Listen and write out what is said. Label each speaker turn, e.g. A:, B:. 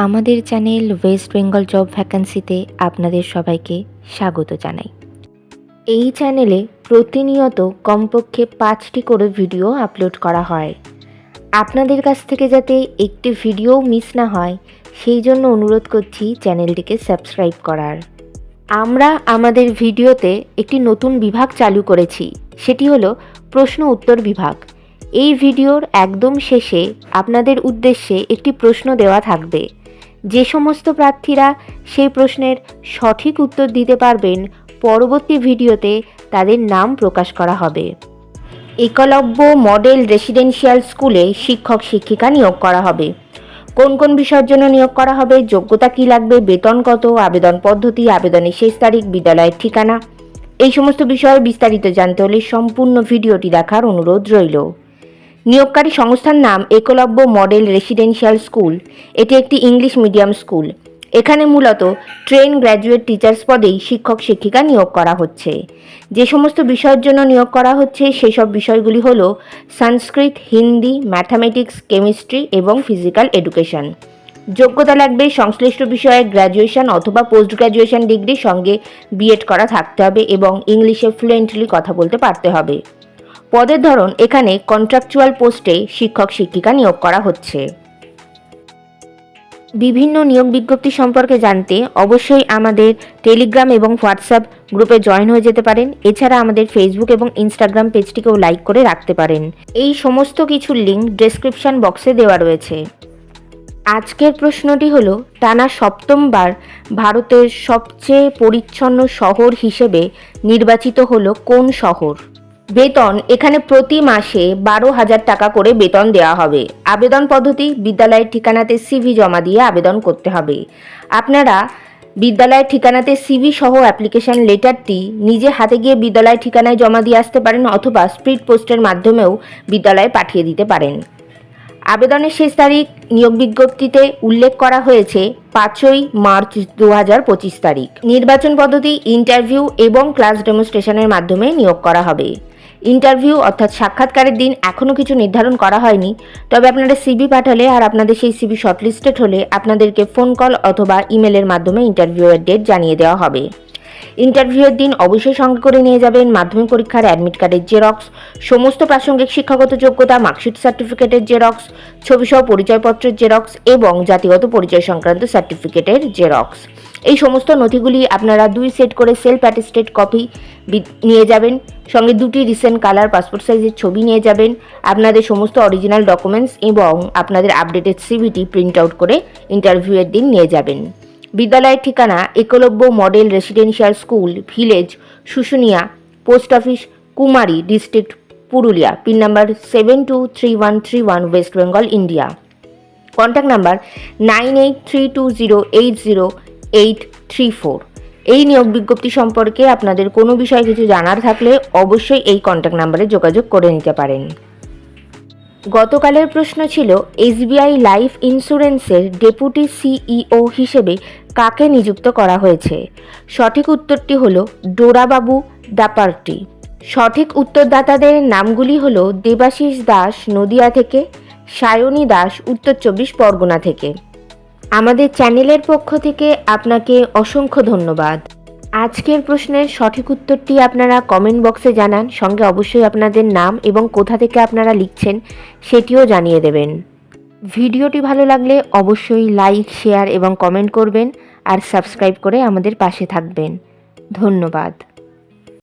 A: আমাদের channel West Bengal job ভ্যাকান্সিতে আপনাদের সবাইকে স্বাগত জানাই। এই চ্যানেলে প্রতিনিয়ত কমপক্ষে 5টি করে ভিডিও আপলোড করা হয়। আপনাদের কাছ থেকে যাতে একটি ভিডিও মিস না হয় সেই জন্য অনুরোধ করছি চ্যানেলটিকে সাবস্ক্রাইব করার। আমরা আমাদের ভিডিওতে একটি নতুন বিভাগ চালু করেছি, সেটি হলো প্রশ্ন উত্তর বিভাগ। এই ভিডিওর একদম শেষে আপনাদের উদ্দেশ্যে একটি প্রশ্ন দেওয়া থাকবে। যে সমস্ত প্রার্থীরা সেই প্রশ্নের সঠিক উত্তর দিতে পারবেন, পরবর্তী ভিডিওতে তাদের নাম প্রকাশ করা হবে। একলব্য মডেল রেসিডেন্সিয়াল স্কুলে শিক্ষক শিক্ষিকা নিয়োগ করা হবে। কোন কোন বিষয়ের জন্য নিয়োগ করা হবে, যোগ্যতা কী লাগবে, বেতন কত, আবেদন পদ্ধতি, আবেদনের শেষ তারিখ, বিদ্যালয়ের ঠিকানা, এই সমস্ত বিষয়ে বিস্তারিত জানতে হলে সম্পূর্ণ ভিডিওটি দেখার অনুরোধ রইল। নিয়োগকারী সংস্থার নাম একলব্য মডেল রেসিডেন্সিয়াল স্কুল। এটি একটি ইংলিশ মিডিয়াম স্কুল। এখানে মূলত ট্রেন গ্র্যাজুয়েট টিচার্স পদেই শিক্ষক শিক্ষিকা নিয়োগ করা হচ্ছে। যে সমস্ত বিষয়ের জন্য নিয়োগ করা হচ্ছে সেই সব বিষয়গুলি হল সংস্কৃত, হিন্দি, ম্যাথামেটিক্স, কেমিস্ট্রি এবং ফিজিক্যাল এডুকেশন। যোগ্যতা লাগবে সংশ্লিষ্ট বিষয়ে গ্র্যাজুয়েশন অথবা পোস্ট গ্র্যাজুয়েশন ডিগ্রির সঙ্গে বিএড করা থাকতে হবে এবং ইংলিশে ফ্লুয়েন্টলি কথা বলতে পারতে হবে। পদের ধরন, এখানে কন্ট্রাকচুয়াল পোস্টে শিক্ষক শিক্ষিকা নিয়োগ করা হচ্ছে। বিভিন্ন নিয়োগ বিজ্ঞপ্তি সম্পর্কে জানতে অবশ্যই আমাদের টেলিগ্রাম এবং হোয়াটসঅ্যাপ গ্রুপে জয়েন হয়ে যেতে পারেন। এছাড়া আমাদের ফেসবুক এবং ইনস্টাগ্রাম পেজটিকেও লাইক করে রাখতে পারেন। এই সমস্ত কিছুর লিঙ্ক ডেসক্রিপশন বক্সে দেওয়া রয়েছে। আজকের প্রশ্নটি হলো, টানা সপ্তমবার ভারতের সবচেয়ে পরিচ্ছন্ন শহর হিসেবে নির্বাচিত হলো কোন শহর? বেতন, এখানে প্রতি মাসে 12,000 টাকা করে বেতন দেওয়া হবে। আবেদন পদ্ধতি, বিদ্যালয়ের ঠিকানাতে সিভি জমা দিয়ে আবেদন করতে হবে। আপনারা বিদ্যালয়ের ঠিকানাতে সিভি সহ অ্যাপ্লিকেশন লেটারটি নিজে হাতে গিয়ে বিদ্যালয়ের ঠিকানায় জমা দিয়ে আসতে পারেন অথবা স্পিড পোস্টের মাধ্যমেও বিদ্যালয়ে পাঠিয়ে দিতে পারেন। আবেদনের শেষ তারিখ নিয়োগ বিজ্ঞপ্তিতে উল্লেখ করা হয়েছে 5ই মার্চ 2025 তারিখ। নির্বাচন পদ্ধতি, ইন্টারভিউ এবং ক্লাস ডেমনস্ট্রেশনের মাধ্যমে নিয়োগ করা হবে। ইন্টারভিউ অর্থাৎ সাক্ষাৎকারের দিন এখনও কিছু নির্ধারণ করা হয়নি, তবে আপনারা সিভি পাঠালে আর আপনাদের সেই সিভি শর্টলিস্টেড হলে আপনাদেরকে ফোন কল অথবা ইমেলের মাধ্যমে ইন্টারভিউয়ের ডেট জানিয়ে দেওয়া হবে। ইন্টারভিউয়ের দিন অবশ্যই সঙ্গে করে নিয়ে যাবেন মাধ্যমিক পরীক্ষার অ্যাডমিট কার্ডের জেরক্স, সমস্ত প্রাসঙ্গিক শিক্ষাগত যোগ্যতা, মার্কশিট সার্টিফিকেটের জেরক্স, ছবিসহ পরিচয়পত্রের জেরক্স এবং জাতিগত পরিচয় সংক্রান্ত সার্টিফিকেটের জেরক্স। এই সমস্ত নথিগুলি আপনারা 2 সেট করে সেলফ অ্যাটেস্টেড কপি নিয়ে যাবেন। সঙ্গে 2টি রিসেন্ট কালার পাসপোর্ট সাইজের ছবি নিয়ে যাবেন। আপনাদের সমস্ত অরিজিনাল ডকুমেন্টস এবং আপনাদের আপডেটেড সিভিটি প্রিন্ট আউট করে ইন্টারভিউয়ের দিন নিয়ে যাবেন। বিদ্যালয়ের ঠিকানা Eklavya model residential school, village Susunia, post office Kumari, district Purulia, pin number 723131, West Bengal, India. Contact number 9832080834। এই নিয়োগ বিজ্ঞপ্তি সম্পর্কে আপনাদের কোনো বিষয়ে কিছু জানার থাকলে অবশ্যই এই কন্ট্যাক্ট নাম্বারে যোগাযোগ করে নিতে পারেন। গতকালের প্রশ্ন ছিল, এসবিআই লাইফ ইন্স্যুরেন্সের ডেপুটি সিইও হিসেবে কাকে নিযুক্ত করা হয়েছে? সঠিক উত্তরটি হলো ডোরাবাবু দাপার্টি। সঠিক উত্তরদাতাদের নামগুলি হলো দেবাশিস দাস নদিয়া থেকে, সায়নী দাস উত্তর 24 পরগনা থেকে। আমাদের চ্যানেলের পক্ষ থেকে আপনাকে অসংখ্য ধন্যবাদ। আজকের প্রশ্নের সঠিক উত্তরটি আপনারা কমেন্ট বক্সে জানান, সঙ্গে অবশ্যই আপনাদের নাম এবং কোথা থেকে আপনারা লিখছেন সেটিও জানিয়ে দেবেন। ভিডিওটি ভালো লাগলে অবশ্যই লাইক, শেয়ার এবং কমেন্ট করবেন আর সাবস্ক্রাইব করে আমাদের পাশে থাকবেন। ধন্যবাদ।